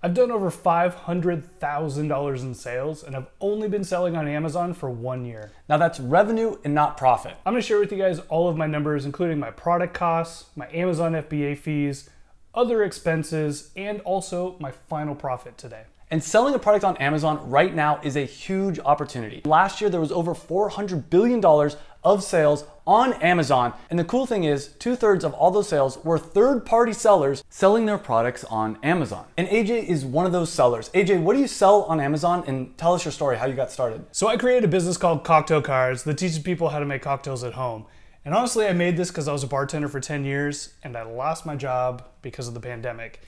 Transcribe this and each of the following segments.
I've done over $500,000 in sales, and I've only been selling on Amazon for 1 year. Now that's revenue and not profit. I'm gonna share with you guys all of my numbers, including my product costs, my Amazon FBA fees, other expenses, and also my final profit today. And selling a product on Amazon right now is a huge opportunity. Last year, there was over $400 billion of sales on Amazon. And the cool thing is 2/3 of all those sales were third-party sellers selling their products on Amazon. And AJ is one of those sellers. AJ, what do you sell on Amazon? And tell us your story, how you got started. So I created a business called Cocktail Cards that teaches people how to make cocktails at home. And honestly, I made this because I was a bartender for 10 years and I lost my job because of the pandemic.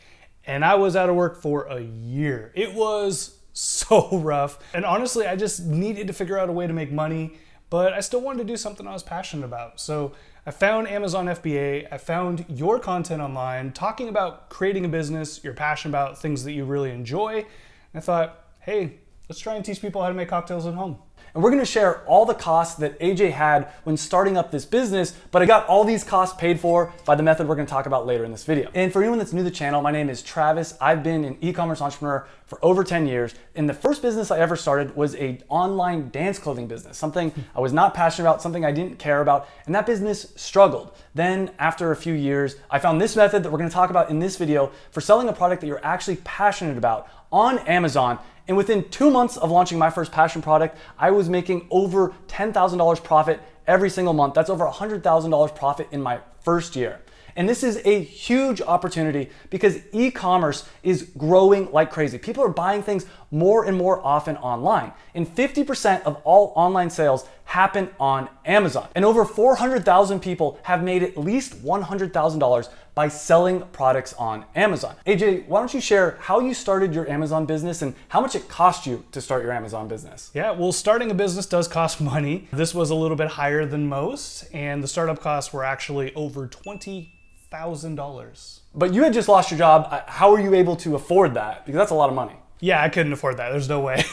And I was out of work for a year. It was so rough. And honestly, I just needed to figure out a way to make money, but I still wanted to do something I was passionate about. So I found Amazon FBA, I found your content online, talking about creating a business, you're passionate about, things that you really enjoy. And I thought, hey, let's try and teach people how to make cocktails at home. And we're gonna share all the costs that AJ had when starting up this business, but I got all these costs paid for by the method we're gonna talk about later in this video. And for anyone that's new to the channel, my name is Travis. I've been an e-commerce entrepreneur for over 10 years. And the first business I ever started was an online dance clothing business, something I was not passionate about, something I didn't care about, and that business struggled. Then after a few years, I found this method that we're gonna talk about in this video for selling a product that you're actually passionate about on Amazon. And within 2 months of launching my first passion product, I was making over $10,000 profit every single month. That's over $100,000 profit in my first year. And this is a huge opportunity because e-commerce is growing like crazy. People are buying things more and more often online. And 50% of all online sales happen on Amazon. And over 400,000 people have made at least $100,000 by selling products on Amazon. AJ, why don't you share how you started your Amazon business and how much it cost you to start your Amazon business? Yeah, well, starting a business does cost money. This was a little bit higher than most, and the startup costs were actually over $20,000. But you had just lost your job. How were you able to afford that? Because that's a lot of money. Yeah, I couldn't afford that. There's no way.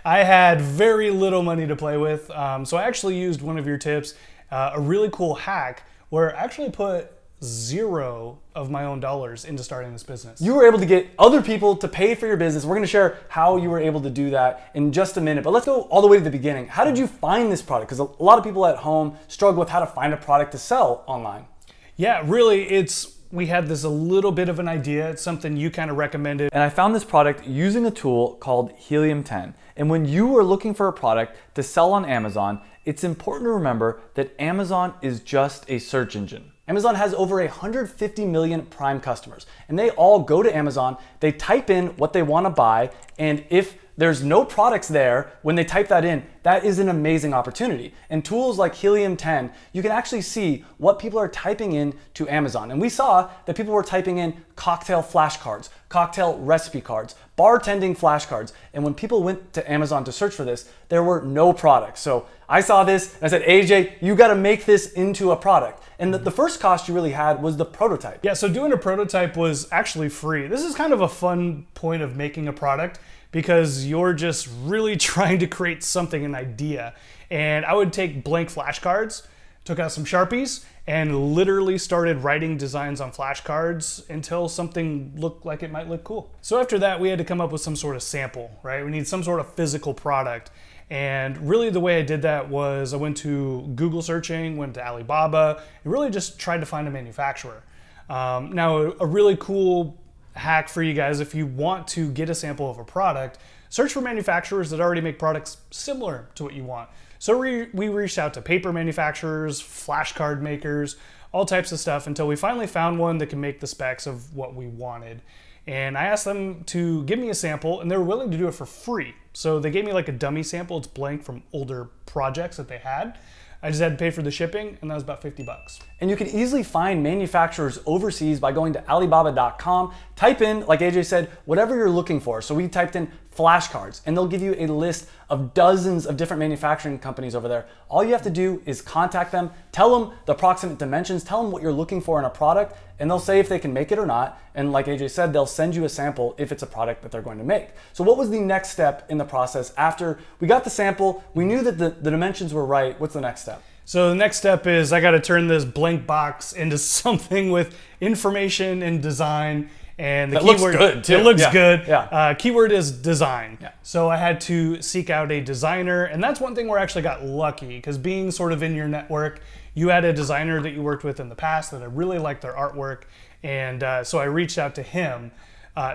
I had very little money to play with. So I actually used one of your tips, a really cool hack where I actually put zero of my own dollars into starting this business. You were able to get other people to pay for your business. We're gonna share how you were able to do that in just a minute, but let's go all the way to the beginning. How did you find this product? Because a lot of people at home struggle with how to find a product to sell online. Yeah, really, we had this a little bit of an idea. It's something you kind of recommended. And I found this product using a tool called Helium 10. And when you are looking for a product to sell on Amazon, it's important to remember that Amazon is just a search engine. Amazon has over 150 million Prime customers, and they all go to Amazon, they type in what they want to buy, and if there's no products there, when they type that in, that is an amazing opportunity. And tools like Helium 10, you can actually see what people are typing in to Amazon. And we saw that people were typing in cocktail flashcards, cocktail recipe cards, bartending flashcards. And when people went to Amazon to search for this, there were no products. So I saw this and I said, AJ, you got to make this into a product. And the first cost you really had was the prototype. Yeah, so doing a prototype was actually free. This is kind of a fun point of making a product because you're just really trying to create something, an idea. And I would take blank flashcards, took out some Sharpies, and literally started writing designs on flashcards until something looked like it might look cool. So after that, we had to come up with some sort of sample, right? We need some sort of physical product. And really the way I did that was I went to Google searching, went to Alibaba, and really just tried to find a manufacturer. Now, a really cool hack for you guys, if you want to get a sample of a product, search for manufacturers that already make products similar to what you want. So we reached out to paper manufacturers, flashcard makers, all types of stuff until we finally found one that can make the specs of what we wanted. And I asked them to give me a sample and they were willing to do it for free. So they gave me like a dummy sample. It's blank from older projects that they had. I just had to pay for the shipping and that was about 50 bucks. And you can easily find manufacturers overseas by going to Alibaba.com, type in, like AJ said, whatever you're looking for. So we typed in flashcards and they'll give you a list of dozens of different manufacturing companies over there. All you have to do is contact them, tell them the approximate dimensions, tell them what you're looking for in a product, and they'll say if they can make it or not. And like AJ said, they'll send you a sample if it's a product that they're going to make. So what was the next step in the process after we got the sample, we knew that the dimensions were right, what's the next step? So the next step is I got to turn this blank box into something with information and design. And the That looks keyword, good, too. it looks Yeah. good. Yeah. Keyword is design. Yeah. So I had to seek out a designer, and that's one thing where I actually got lucky, because being sort of in your network, you had a designer that you worked with in the past that I really liked their artwork, and so I reached out to him.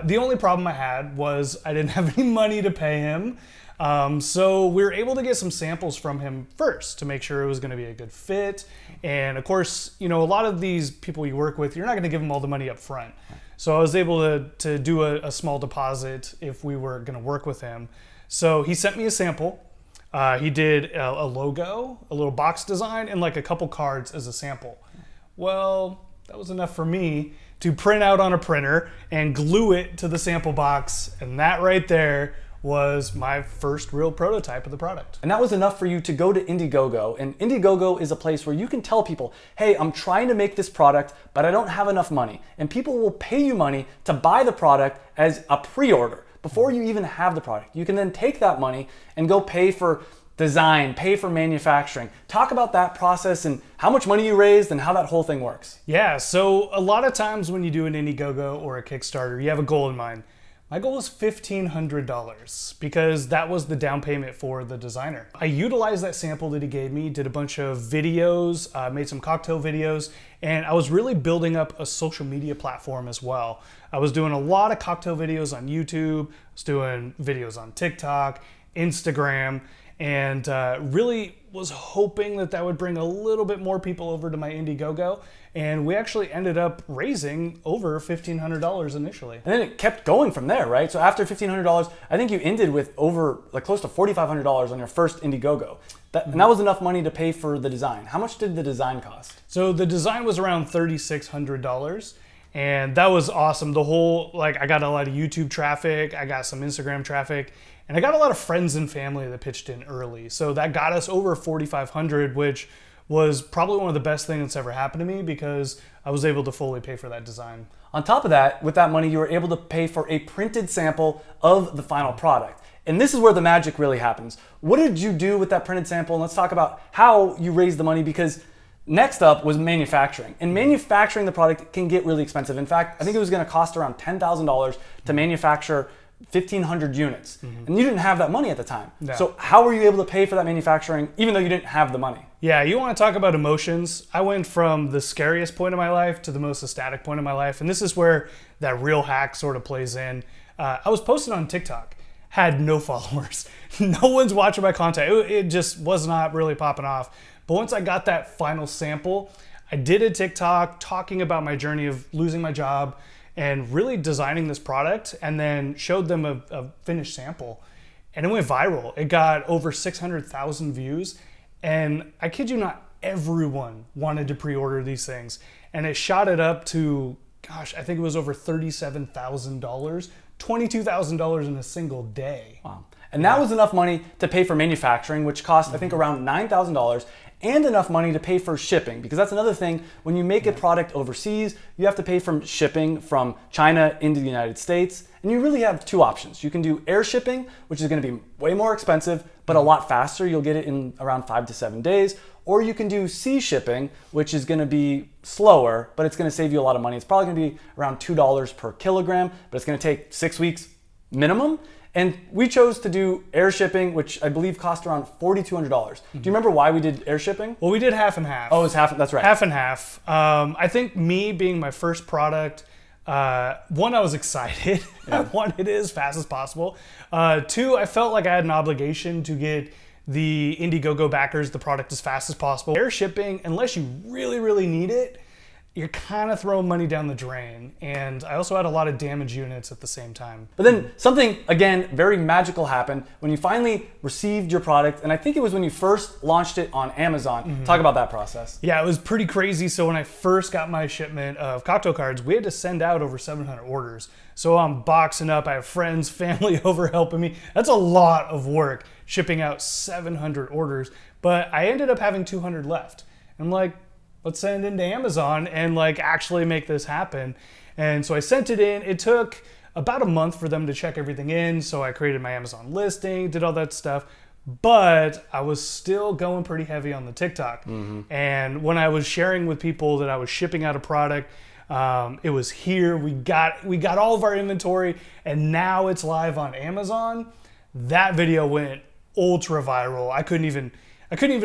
The only problem I had was I didn't have any money to pay him. So we were able to get some samples from him first to make sure it was going to be a good fit. And of course, you know, a lot of these people you work with, you're not going to give them all the money up front. So I was able to do a small deposit if we were going to work with him. So he sent me a sample. He did a logo, a little box design, and like a couple cards as a sample. Well, that was enough for me to print out on a printer and glue it to the sample box. And that right there was my first real prototype of the product. And that was enough for you to go to Indiegogo. And Indiegogo is a place where you can tell people, hey, I'm trying to make this product, but I don't have enough money. And people will pay you money to buy the product as a pre-order before you even have the product. You can then take that money and go pay for design, pay for manufacturing. Talk about that process and how much money you raised and how that whole thing works. Yeah, so a lot of times when you do an Indiegogo or a Kickstarter, you have a goal in mind. My goal was $1,500 because that was the down payment for the designer. I utilized that sample that he gave me, did a bunch of videos, made some cocktail videos, and I was really building up a social media platform as well. I was doing a lot of cocktail videos on YouTube, I was doing videos on TikTok, Instagram, and really was hoping that that would bring a little bit more people over to my Indiegogo. And we actually ended up raising over $1,500 initially. And then it kept going from there, right? So after $1,500, I think you ended with over like close to $4,500 on your first Indiegogo. And that was enough money to pay for the design. How much did the design cost? So the design was around $3,600. And that was awesome. The whole, like, I got a lot of YouTube traffic, I got some Instagram traffic, and I got a lot of friends and family that pitched in early. So that got us over $4,500, which was probably one of the best things that's ever happened to me because I was able to fully pay for that design. On top of that, with that money, you were able to pay for a printed sample of the final product. And this is where the magic really happens. What did you do with that printed sample? And let's talk about how you raised the money, because next up was manufacturing. And manufacturing the product can get really expensive. In fact, I think it was gonna cost around $10,000 to manufacture 1,500 units. And you didn't have that money at the time. No. So how were you able to pay for that manufacturing even though you didn't have the money? Yeah, you want to talk about emotions? I went from the scariest point of my life to the most ecstatic point of my life. And this is where that real hack sort of plays in. I was posting on TikTok, had no followers. No one's watching my content. It just was not really popping off. But once I got that final sample, I did a TikTok talking about my journey of losing my job and really designing this product, and then showed them a finished sample. And it went viral. It got over 600,000 views. And I kid you not, everyone wanted to pre-order these things. And it shot it up to, gosh, I think it was over $37,000, $22,000 in a single day. Wow. And that was enough money to pay for manufacturing, which cost, I think, around $9,000, and enough money to pay for shipping. Because that's another thing, when you make a product overseas, you have to pay for shipping from China into the United States. And you really have two options. You can do air shipping, which is gonna be way more expensive, but a lot faster. You'll get it in around 5 to 7 days. Or you can do sea shipping, which is gonna be slower, but it's gonna save you a lot of money. It's probably gonna be around $2 per kilogram, but it's gonna take 6 weeks minimum. And we chose to do air shipping, which I believe cost around $4,200. Do you remember why we did air shipping? Well, we did half and half. Oh, it's half, that's right. Half and half. I think me being my first product, one, I was excited. I wanted it as fast as possible. Two, I felt like I had an obligation to get the Indiegogo backers the product as fast as possible. Air shipping, unless you really, really need it, you're kind of throwing money down the drain. And I also had a lot of damage units at the same time. But then something, again, very magical happened when you finally received your product. And I think it was when you first launched it on Amazon. Talk about that process. Yeah, it was pretty crazy. So when I first got my shipment of cocktail cards, we had to send out over 700 orders. So I'm boxing up. I have friends, family over helping me. That's a lot of work, shipping out 700 orders. But I ended up having 200 left. I'm like, let's send it into Amazon and like actually make this happen. And so I sent it in. It took about a month for them to check everything in. So I created my Amazon listing, did all that stuff, but I was still going pretty heavy on the TikTok. And when I was sharing with people that I was shipping out a product, It was here. We got all of our inventory, and now it's live on Amazon. That video went ultra viral. I couldn't even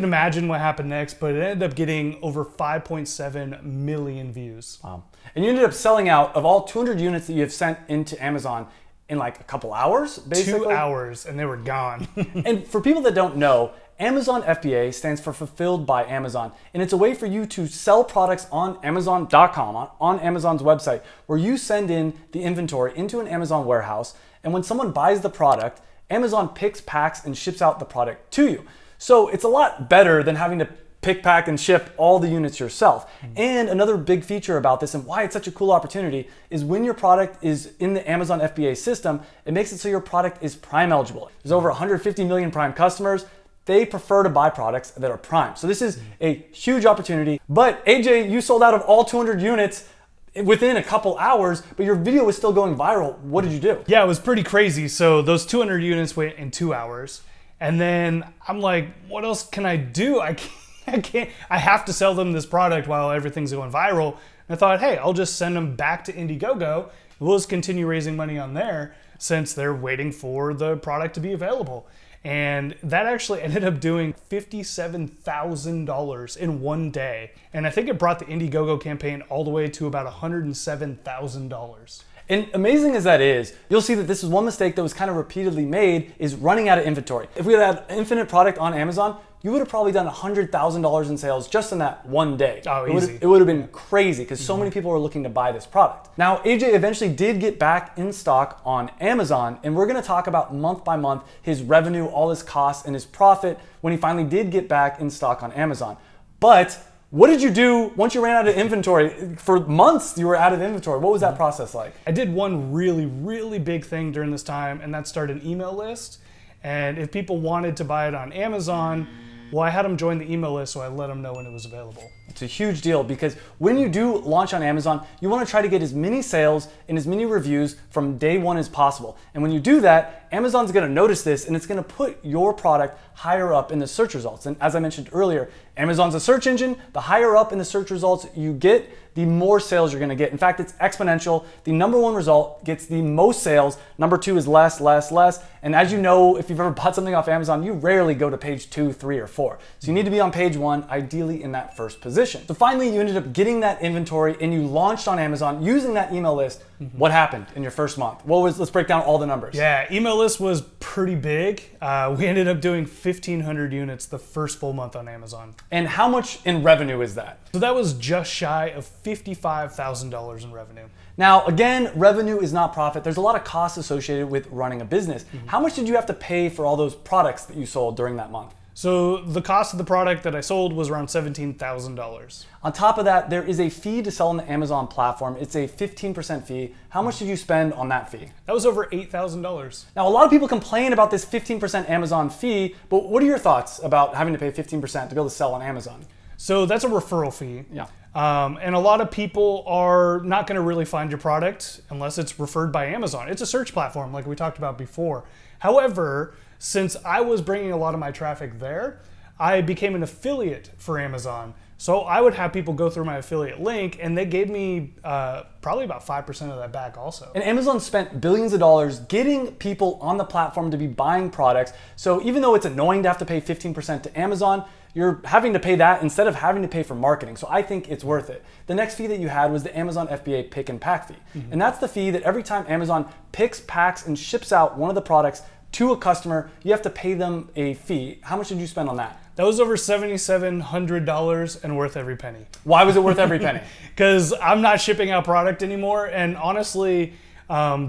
imagine what happened next, but it ended up getting over 5.7 million views. Wow. And you ended up selling out of all 200 units that you have sent into Amazon in like a couple hours, basically? 2 hours, and they were gone. And for people that don't know, Amazon FBA stands for Fulfilled by Amazon, and it's a way for you to sell products on Amazon.com, on Amazon's website, where you send in the inventory into an Amazon warehouse, and when someone buys the product, Amazon picks, packs, and ships out the product to you. So it's a lot better than having to pick, pack, and ship all the units yourself. And another big feature about this and why it's such a cool opportunity is when your product is in the Amazon FBA system, it makes it so your product is Prime eligible. There's over 150 million Prime customers. They prefer to buy products that are Prime. So this is a huge opportunity. But AJ, you sold out of all 200 units within a couple hours, but your video was still going viral. What did you do? Yeah, it was pretty crazy. So those 200 units went in 2 hours. And then I'm like, what else can I do? I have to sell them this product while everything's going viral. And I thought, hey, I'll just send them back to Indiegogo. We'll just continue raising money on there since they're waiting for the product to be available. And that actually ended up doing $57,000 in one day. And I think it brought the Indiegogo campaign all the way to about $107,000. And amazing as that is, you'll see that this is one mistake that was kind of repeatedly made is running out of inventory. If we had infinite product on Amazon, you would have probably done $100,000 in sales just in that one day. Oh, easy. It would have been crazy because so many people were looking to buy this product. Now, AJ eventually did get back in stock on Amazon, and we're gonna talk about month by month his revenue, all his costs, and his profit when he finally did get back in stock on Amazon. But what did you do once you ran out of inventory? For months you were out of inventory. What was that process like? I did one really, really big thing during this time, and that's start an email list. And if people wanted to buy it on Amazon, well, I had them join the email list, so I let them know when it was available. It's a huge deal because when you do launch on Amazon, you want to try to get as many sales and as many reviews from day one as possible. And when you do that, Amazon's going to notice this and it's going to put your product higher up in the search results. And as I mentioned earlier, Amazon's a search engine. The higher up in the search results you get, the more sales you're going to get. In fact, it's exponential. The number one result gets the most sales. Number two is less, less, less. And as you know, if you've ever bought something off Amazon, you rarely go to page 2, 3, or 4. So you need to be on page 1, ideally in that first position. So finally, you ended up getting that inventory and you launched on Amazon using that email list. What happened in your first month? Let's break down all the numbers. Yeah, email list was pretty big. We ended up doing 1,500 units the first full month on Amazon. And how much in revenue is that? So that was just shy of $55,000 in revenue. Now, again, revenue is not profit. There's a lot of costs associated with running a business. How much did you have to pay for all those products that you sold during that month? So the cost of the product that I sold was around $17,000. On top of that, there is a fee to sell on the Amazon platform. It's a 15% fee. How much did you spend on that fee? That was over $8,000. Now, a lot of people complain about this 15% Amazon fee, but what are your thoughts about having to pay 15% to be able to sell on Amazon? So that's a referral fee. Yeah. And a lot of people are not going to really find your product unless it's referred by Amazon. It's a search platform like we talked about before. However, since I was bringing a lot of my traffic there, I became an affiliate for Amazon. So I would have people go through my affiliate link and they gave me probably about 5% of that back also. And Amazon spent billions of dollars getting people on the platform to be buying products. So even though it's annoying to have to pay 15% to Amazon, you're having to pay that instead of having to pay for marketing. So I think it's worth it. The next fee that you had was the Amazon FBA pick and pack fee. And that's the fee that every time Amazon picks, packs, and ships out one of the products to a customer, you have to pay them a fee. How much did you spend on that? That was over $7,700 and worth every penny. Why was it worth every penny? Because I'm not shipping out product anymore, and honestly,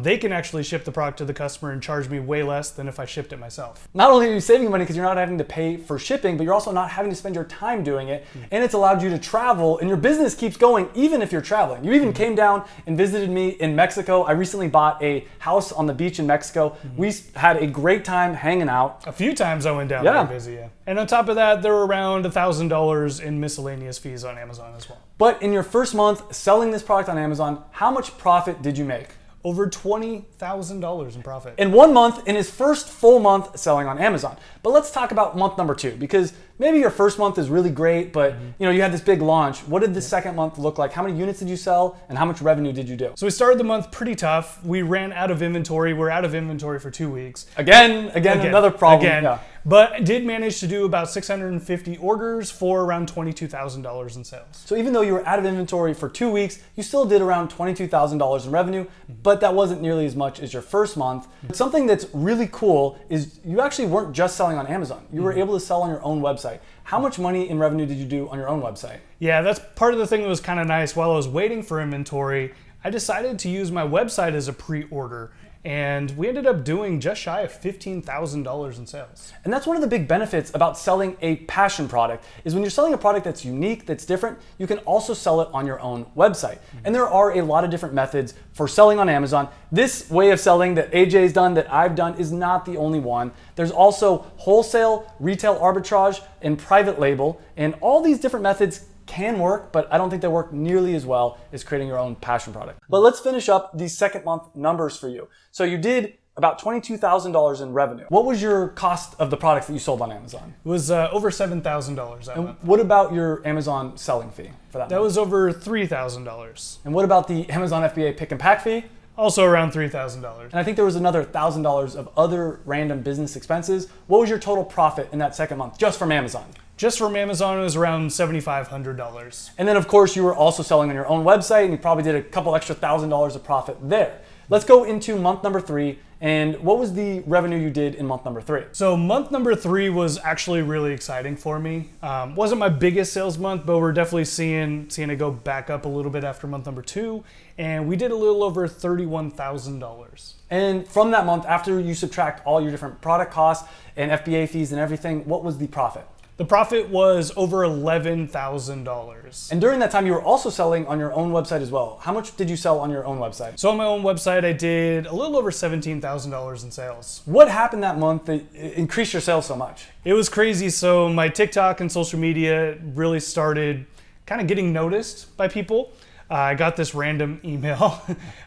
they can actually ship the product to the customer and charge me way less than if I shipped it myself. Not only are you saving money because you're not having to pay for shipping, but you're also not having to spend your time doing it. And it's allowed you to travel and your business keeps going even if you're traveling. You even came down and visited me in Mexico. I recently bought a house on the beach in Mexico. We had a great time hanging out. A few times I went down there to visit you. And on top of that, there were around $1,000 in miscellaneous fees on Amazon as well. But in your first month selling this product on Amazon, how much profit did you make? Over $20,000 in profit. In 1 month, in his first full month selling on Amazon. But let's talk about month number 2, because maybe your first month is really great, but you had this big launch. What did the second month look like? How many units did you sell and how much revenue did you do? So we started the month pretty tough. We ran out of inventory. We're out of inventory for 2 weeks. Again, another problem. Yeah. But did manage to do about 650 orders for around $22,000 in sales. So even though you were out of inventory for 2 weeks, you still did around $22,000 in revenue, but that wasn't nearly as much as your first month. Something that's really cool is you actually weren't just selling on Amazon. You were able to sell on your own website. How much money in revenue did you do on your own website? Yeah, that's part of the thing that was kind of nice. While I was waiting for inventory, I decided to use my website as a pre-order. And we ended up doing just shy of $15,000 in sales. And that's one of the big benefits about selling a passion product is when you're selling a product that's unique, that's different, you can also sell it on your own website. And there are a lot of different methods for selling on Amazon. This way of selling that AJ's done, that I've done, is not the only one. There's also wholesale, retail arbitrage, and private label. And all these different methods can work, but I don't think they work nearly as well as creating your own passion product. But let's finish up these second month numbers for you. So you did about $22,000 in revenue. What was your cost of the products that you sold on Amazon? It was over $7,000 that month. What about your Amazon selling fee for that? That was over $3,000. And what about the Amazon FBA pick and pack fee? Also around $3,000. And I think there was another $1,000 of other random business expenses. What was your total profit in that second month, just from Amazon? Just from Amazon, it was around $7,500. And then of course you were also selling on your own website and you probably did a couple extra $1,000 of profit there. Let's go into month number 3. And what was the revenue you did in month number 3? So month number 3 was actually really exciting for me. Wasn't my biggest sales month, but we're definitely seeing it go back up a little bit after month number 2. And we did a little over $31,000. And from that month, after you subtract all your different product costs and FBA fees and everything, what was the profit? The profit was over $11,000. And during that time, you were also selling on your own website as well. How much did you sell on your own website? So on my own website, I did a little over $17,000 in sales. What happened that month that increased your sales so much? It was crazy. So my TikTok and social media really started kind of getting noticed by people. I got this random email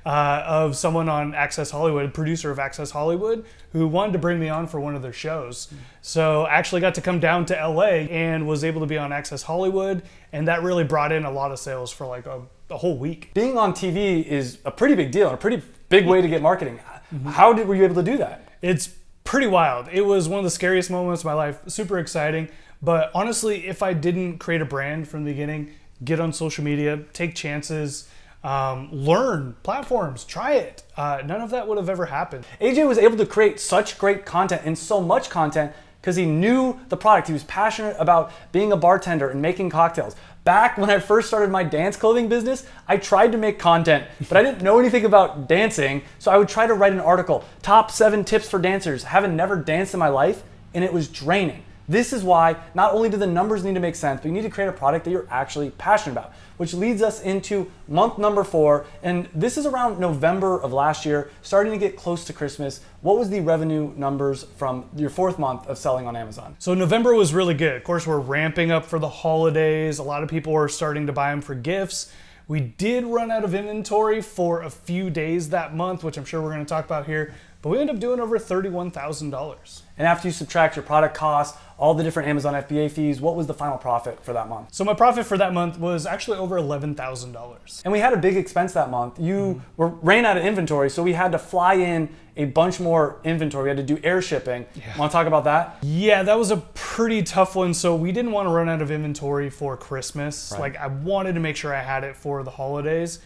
of someone on Access Hollywood, a producer of Access Hollywood, who wanted to bring me on for one of their shows. So I actually got to come down to LA and was able to be on Access Hollywood, and that really brought in a lot of sales for like a whole week. Being on TV is a pretty big deal, a pretty big way to get marketing. How were you able to do that? It's pretty wild. It was one of the scariest moments of my life, super exciting. But honestly, if I didn't create a brand from the beginning, get on social media, take chances, learn platforms, try it. None of that would have ever happened. AJ was able to create such great content and so much content because he knew the product. He was passionate about being a bartender and making cocktails. Back when I first started my dance clothing business, I tried to make content, but I didn't know anything about dancing. So I would try to write an article, top 7 tips for dancers, having never danced in my life, and it was draining. This is why not only do the numbers need to make sense, but you need to create a product that you're actually passionate about, which leads us into month number 4. And this is around November of last year, starting to get close to Christmas. What was the revenue numbers from your 4th month of selling on Amazon? So November was really good. Of course, we're ramping up for the holidays. A lot of people are starting to buy them for gifts. We did run out of inventory for a few days that month, which I'm sure we're going to talk about here, but we ended up doing over $31,000. And after you subtract your product costs, all the different Amazon FBA fees, what was the final profit for that month? So my profit for that month was actually over $11,000. And we had a big expense that month. You ran out of inventory, so we had to fly in a bunch more inventory. We had to do air shipping. Yeah. Want to talk about that? Yeah, that was a pretty tough one. So we didn't want to run out of inventory for Christmas. Right. Like I wanted to make sure I had it for the holidays.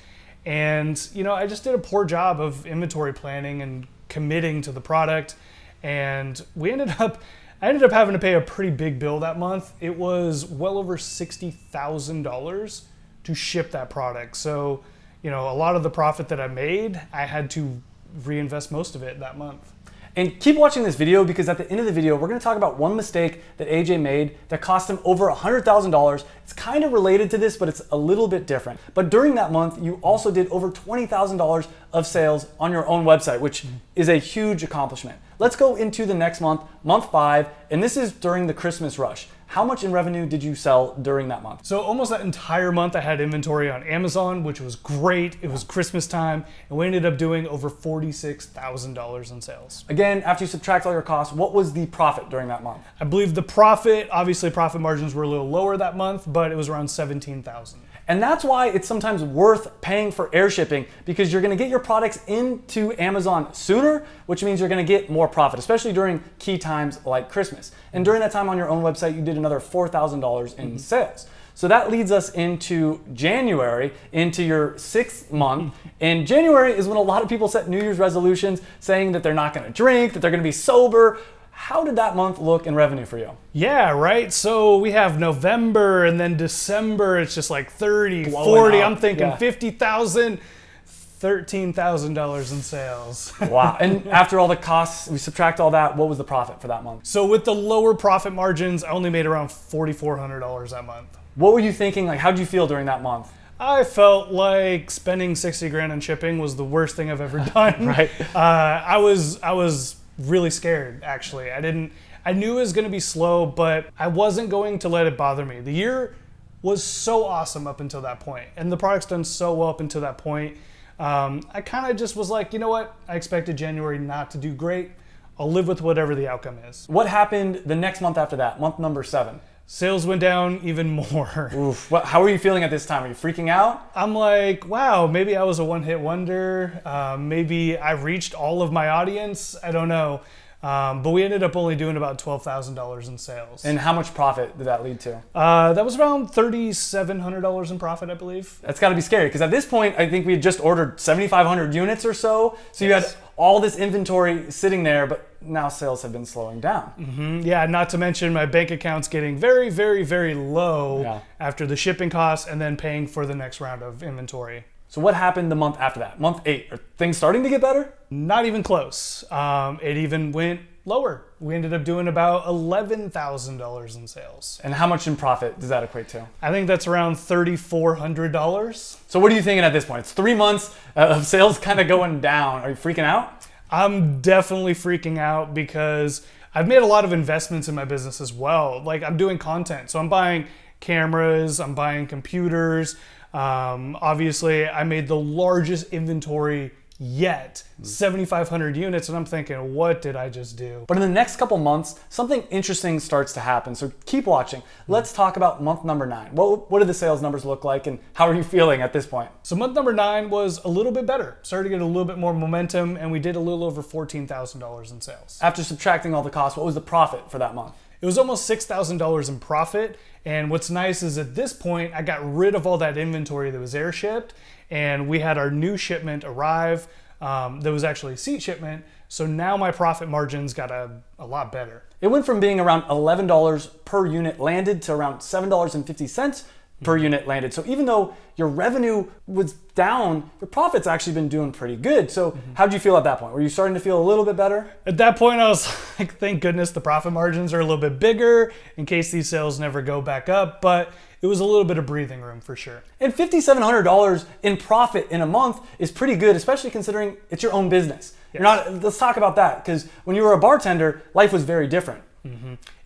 And I just did a poor job of inventory planning and committing to the product. And I ended up having to pay a pretty big bill that month. It was well over $60,000 to ship that product. So, a lot of the profit that I made, I had to reinvest most of it that month. And keep watching this video because at the end of the video, we're going to talk about one mistake that AJ made that cost him over $100,000. It's kind of related to this, but it's a little bit different. But during that month, you also did over $20,000 of sales on your own website, which is a huge accomplishment. Let's go into the next month, month 5, and this is during the Christmas rush. How much in revenue did you sell during that month? So almost that entire month I had inventory on Amazon, which was great. It was Christmas time, and we ended up doing over $46,000 in sales. Again, after you subtract all your costs, what was the profit during that month? I believe the profit, obviously profit margins were a little lower that month, but it was around 17,000. And that's why it's sometimes worth paying for air shipping, because you're gonna get your products into Amazon sooner, which means you're gonna get more profit, especially during key times like Christmas. And during that time on your own website, you did another $4,000 in sales. So that leads us into January, into your 6th month. And January is when a lot of people set New Year's resolutions saying that they're not gonna drink, that they're gonna be sober. How did that month look in revenue for you? Yeah, right? So we have November, and then December, it's just like 30, Blowing 40, up. I'm thinking Yeah. 50,000, $13,000 in sales. Wow. And after all the costs, we subtract all that, what was the profit for that month? So with the lower profit margins, I only made around $4,400 that month. What were you thinking? Like, how'd you feel during that month? I felt like spending 60 grand on shipping was the worst thing I've ever done. Right. I was really scared, actually. I knew it was gonna be slow, but I wasn't going to let it bother me. The year was so awesome up until that point, and the product's done so well up until that point. I kind of just was like, you know what? I expected January not to do great. I'll live with whatever the outcome is. What happened the next month after that, month number 7? Sales went down even more. Oof. How are you feeling at this time? Are you freaking out? I'm like, wow, maybe I was a one-hit wonder. Maybe I reached all of my audience. I don't know. But we ended up only doing about $12,000 in sales. And how much profit did that lead to? That was around $3,700 in profit, I believe. That's gotta be scary, because at this point, I think we had just ordered 7,500 units or so. So you had all this inventory sitting there, but now sales have been slowing down. Yeah, not to mention my bank account's getting very, very, very low after the shipping costs and then paying for the next round of inventory. So what happened the month after that? Month 8, are things starting to get better? Not even close. It even went lower. We ended up doing about $11,000 in sales. And how much in profit does that equate to? I think that's around $3,400. So what are you thinking at this point? It's 3 months of sales kind of going down. Are you freaking out? I'm definitely freaking out because I've made a lot of investments in my business as well. Like, I'm doing content, so I'm buying cameras, I'm buying computers. Obviously, I made the largest inventory yet, 7,500 units, and I'm thinking, what did I just do? But in the next couple months, something interesting starts to happen. So keep watching. Let's talk about month number 9. What did the sales numbers look like, and how are you feeling at this point? So month number 9 was a little bit better. Started to get a little bit more momentum, and we did a little over $14,000 in sales. After subtracting all the costs, what was the profit for that month? It was almost $6,000 in profit. And what's nice is at this point, I got rid of all that inventory that was air shipped, and we had our new shipment arrive. That was actually a seat shipment. So now my profit margins got a lot better. It went from being around $11 per unit landed to around $7.50 per unit landed. So even though your revenue was down, your profit's actually been doing pretty good. So how'd you feel at that point? Were you starting to feel a little bit better? At that point, I was like, thank goodness the profit margins are a little bit bigger in case these sales never go back up. But it was a little bit of breathing room for sure. And $5,700 in profit in a month is pretty good, especially considering it's your own business. Yes. Let's talk about that, because when you were a bartender, life was very different.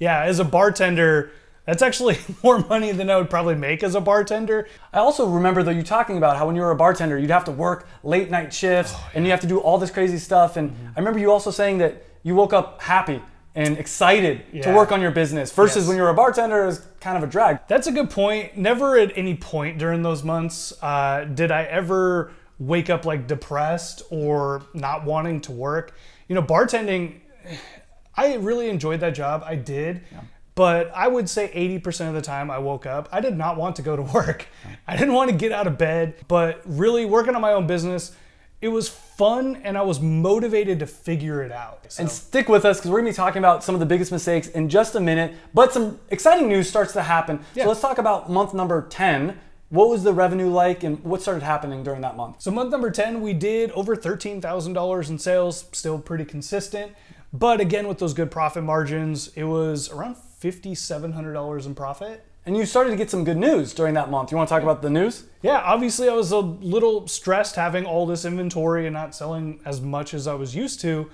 Yeah, as a bartender, that's actually more money than I would probably make as a bartender. I also remember though you talking about how when you were a bartender, you'd have to work late night shifts and you have to do all this crazy stuff. And I remember you also saying that you woke up happy and excited to work on your business versus when you were a bartender, it was kind of a drag. That's a good point. Never at any point during those months did I ever wake up like depressed or not wanting to work. You know, bartending, I really enjoyed that job. I did. But I would say 80% of the time I woke up, I did not want to go to work. I didn't want to get out of bed, but really working on my own business, it was fun and I was motivated to figure it out. So. And stick with us because we're gonna be talking about some of the biggest mistakes in just a minute, but some exciting news starts to happen. So let's talk about month number 10. What was the revenue like and what started happening during that month? So month number 10, we did over $13,000 in sales, still pretty consistent. But again, with those good profit margins, it was around $5,700 in profit. And you started to get some good news during that month. You want to talk about the news? Yeah, obviously I was a little stressed having all this inventory and not selling as much as I was used to.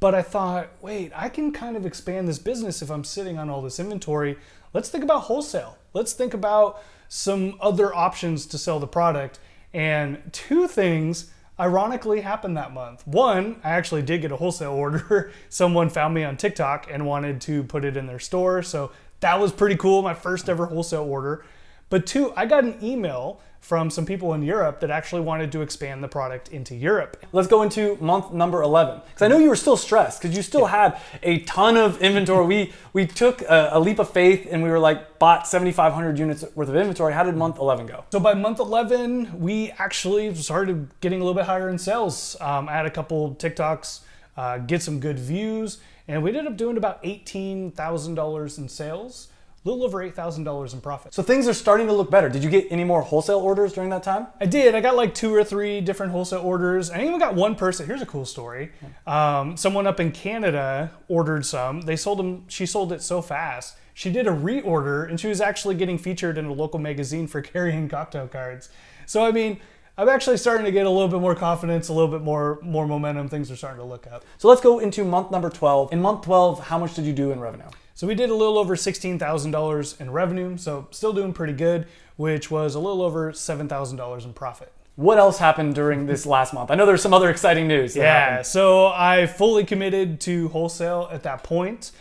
But I thought, wait, I can kind of expand this business if I'm sitting on all this inventory. Let's think about wholesale. Let's think about some other options to sell the product. And two things ironically happened that month. One, I actually did get a wholesale order. Someone found me on TikTok and wanted to put it in their store. So that was pretty cool, my first ever wholesale order. But two, I got an email from some people in Europe that actually wanted to expand the product into Europe. Let's go into month number 11. Because I know you were still stressed because you still had a ton of inventory. We took a leap of faith and we were like, bought 7,500 units worth of inventory. How did month 11 go? So by month 11, we actually started getting a little bit higher in sales. I had a couple TikToks get some good views, and we ended up doing about $18,000 in sales. A little over $8,000 in profit. So things are starting to look better. Did you get any more wholesale orders during that time? I did. I got like 2 or 3 different wholesale orders. I even got one person. Here's a cool story. Someone up in Canada ordered some. They sold them. She sold it so fast. She did a reorder, and she was actually getting featured in a local magazine for carrying cocktail cards. So I mean, I'm actually starting to get a little bit more confidence, a little bit more momentum. Things are starting to look up. So let's go into month number 12. In month 12, how much did you do in revenue? So we did a little over $16,000 in revenue, so still doing pretty good, which was a little over $7,000 in profit. What else happened during this last month? I know there's some other exciting news that happened. So I fully committed to wholesale at that point.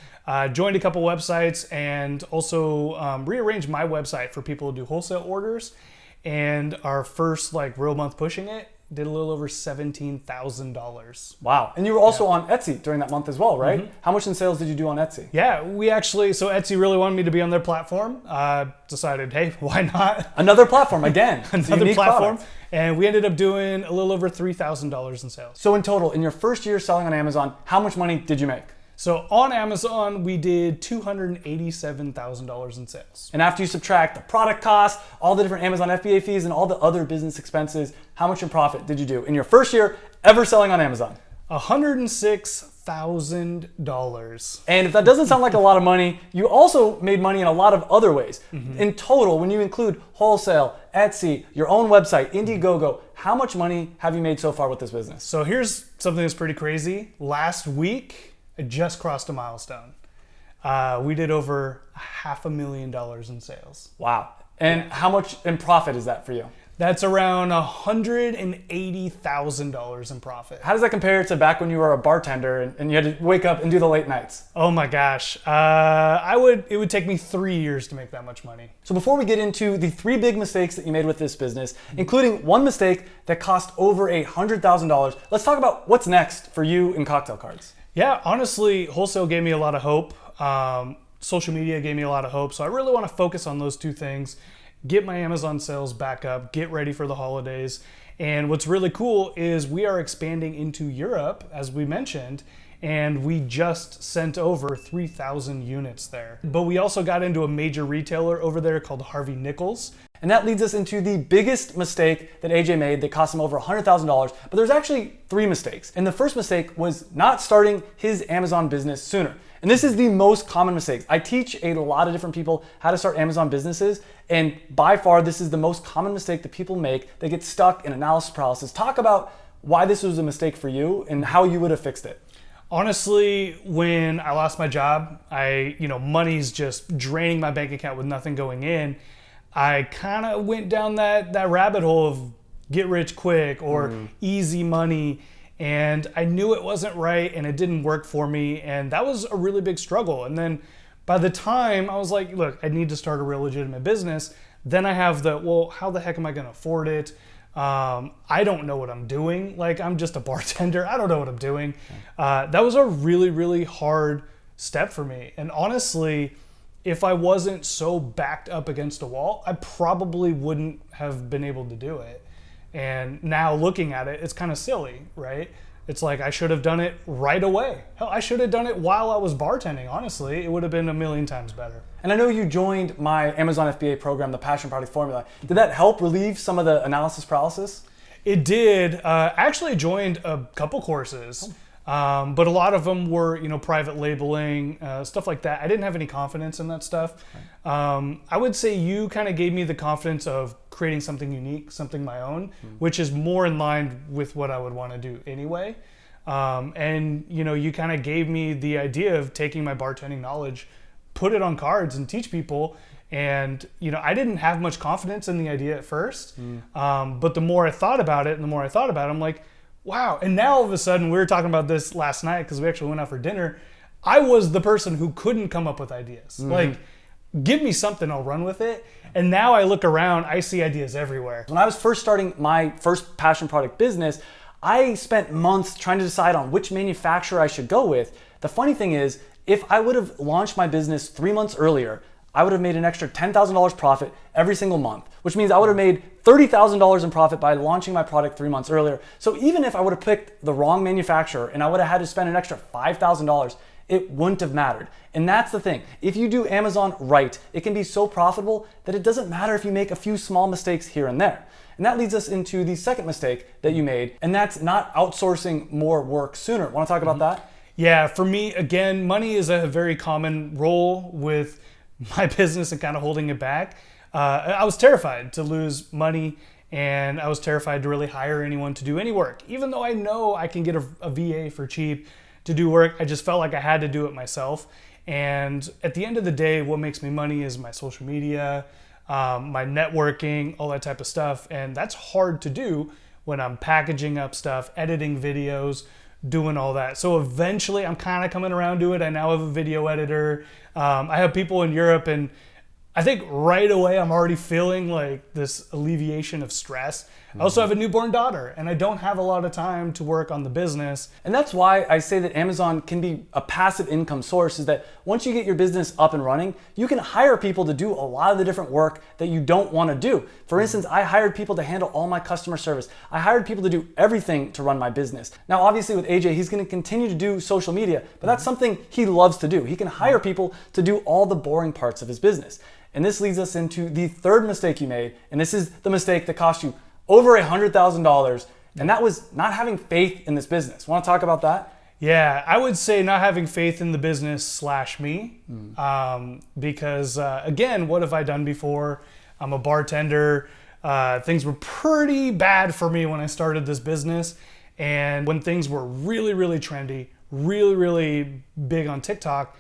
Joined a couple websites and also rearranged my website for people to do wholesale orders. And our first real month pushing it, did a little over $17,000. Wow. And you were also on Etsy during that month as well, right? Mm-hmm. How much in sales did you do on Etsy? Yeah, so Etsy really wanted me to be on their platform. Decided, hey, why not? Another platform again. Another platform. Product. And we ended up doing a little over $3,000 in sales. So in total, in your first year selling on Amazon, how much money did you make? So on Amazon, we did $287,000 in sales. And after you subtract the product cost, all the different Amazon FBA fees, and all the other business expenses, how much in profit did you do in your first year ever selling on Amazon? $106,000. And if that doesn't sound like a lot of money, you also made money in a lot of other ways. Mm-hmm. In total, when you include wholesale, Etsy, your own website, Indiegogo, how much money have you made so far with this business? So here's something that's pretty crazy. Last week, I just crossed a milestone. We did over $500,000 in sales. Wow. And how much in profit is that for you? That's around $180,000 in profit. How does that compare to back when you were a bartender and you had to wake up and do the late nights? Oh my gosh. It would take me 3 years to make that much money. So before we get into the 3 big mistakes that you made with this business, including one mistake that cost over $100,000, let's talk about what's next for you in cocktail cards. Yeah, honestly, wholesale gave me a lot of hope. Social media gave me a lot of hope. So I really want to focus on those 2 things. Get my Amazon sales back up, get ready for the holidays. And what's really cool is we are expanding into Europe, as we mentioned, and we just sent over 3,000 units there. But we also got into a major retailer over there called Harvey Nichols. And that leads us into the biggest mistake that AJ made that cost him over $100,000. But there's actually 3 mistakes. And the first mistake was not starting his Amazon business sooner. And this is the most common mistake. I teach a lot of different people how to start Amazon businesses. And by far, this is the most common mistake that people make. They get stuck in analysis paralysis. Talk about why this was a mistake for you and how you would have fixed it. Honestly, when I lost my job, money's just draining my bank account with nothing going in. I kind of went down that rabbit hole of get rich quick or easy money. And I knew it wasn't right and it didn't work for me. And that was a really big struggle. And then by the time I was like, look, I need to start a real legitimate business. Then I have how the heck am I going to afford it? I don't know what I'm doing. I'm just a bartender. I don't know what I'm doing. That was a really, really hard step for me. And honestly, if I wasn't so backed up against a wall, I probably wouldn't have been able to do it. And now looking at it, it's kind of silly, right? It's like I should have done it right away. Hell, I should have done it while I was bartending, honestly. It would have been a million times better. And I know you joined my Amazon FBA program, the Passion Product Formula. Did that help relieve some of the analysis paralysis? It did. I actually joined a couple courses. But a lot of them were, private labeling, stuff like that. I didn't have any confidence in that stuff. I would say you kind of gave me the confidence of creating something unique, something my own, which is more in line with what I would want to do anyway. And you kind of gave me the idea of taking my bartending knowledge, put it on cards and teach people. And I didn't have much confidence in the idea at first, but the more I thought about it I'm like, wow. And now all of a sudden, we were talking about this last night because we actually went out for dinner. I was the person who couldn't come up with ideas. Like, give me something, I'll run with it. And now I look around, I see ideas everywhere. When I was first starting my first passion product business, I spent months trying to decide on which manufacturer I should go with. The funny thing is, if I would have launched my business 3 months earlier, I would have made an extra $10,000 profit every single month, which means I would have made $30,000 in profit by launching my product 3 months earlier. So even if I would have picked the wrong manufacturer and I would have had to spend an extra $5,000, it wouldn't have mattered. And that's the thing. If you do Amazon right, it can be so profitable that it doesn't matter if you make a few small mistakes here and there. And that leads us into the second mistake that you made, and that's not outsourcing more work sooner. Want to talk about that? Yeah, for me, again, money is a very common role with my business and kind of holding it back. I was terrified to lose money, and I was terrified to really hire anyone to do any work. Even though I know I can get a VA for cheap to do work, I just felt like I had to do it myself. And at the end of the day, what makes me money is my social media, my networking, all that type of stuff. And that's hard to do when I'm packaging up stuff, editing videos, doing all that. So eventually I'm kind of coming around to it. I now have a video editor. I have people in Europe, and I think right away I'm already feeling like this alleviation of stress. I also have a newborn daughter, and I don't have a lot of time to work on the business. And that's why I say that Amazon can be a passive income source, is that once you get your business up and running, you can hire people to do a lot of the different work that you don't want to do. For instance, I hired people to handle all my customer service. I hired people to do everything to run my business. Now, obviously with AJ, he's going to continue to do social media, but that's something he loves to do. He can hire people to do all the boring parts of his business. And this leads us into the third mistake you made, and this is the mistake that cost you over $100,000, and that was not having faith in this business. Want to talk about that? Yeah, I would say not having faith in the business / me, because again, what have I done before? I'm a bartender. Things were pretty bad for me when I started this business, and when things were really, really trendy, really, really big on TikTok,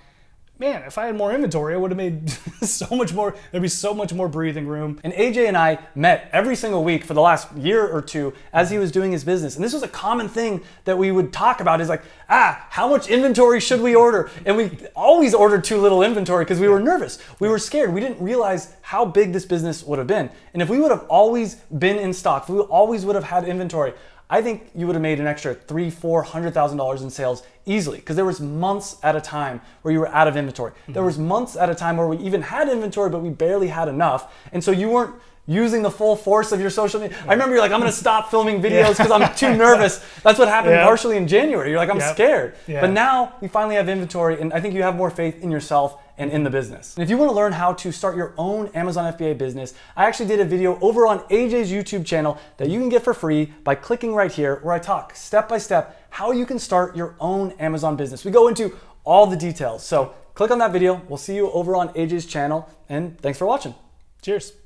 man, if I had more inventory, I would have made so much more. There'd be so much more breathing room. And AJ and I met every single week for the last year or two as he was doing his business. And this was a common thing that we would talk about, is like, how much inventory should we order? And we always ordered too little inventory because we were nervous. We were scared. We didn't realize how big this business would have been. And if we would have always been in stock, if we always would have had inventory, I think you would have made an extra $300,000-$400,000 in sales easily, because there was months at a time where you were out of inventory. There was months at a time where we even had inventory, but we barely had enough. And so you weren't using the full force of your social media. I remember you're like, I'm gonna stop filming videos because I'm too nervous. That's what happened partially in January. You're like, I'm scared. But now you finally have inventory, and I think you have more faith in yourself and in the business. And if you want to learn how to start your own Amazon FBA business, I actually did a video over on AJ's YouTube channel that you can get for free by clicking right here, where I talk step by step how you can start your own Amazon business. We go into all the details. So click on that video. We'll see you over on AJ's channel, and thanks for watching. Cheers.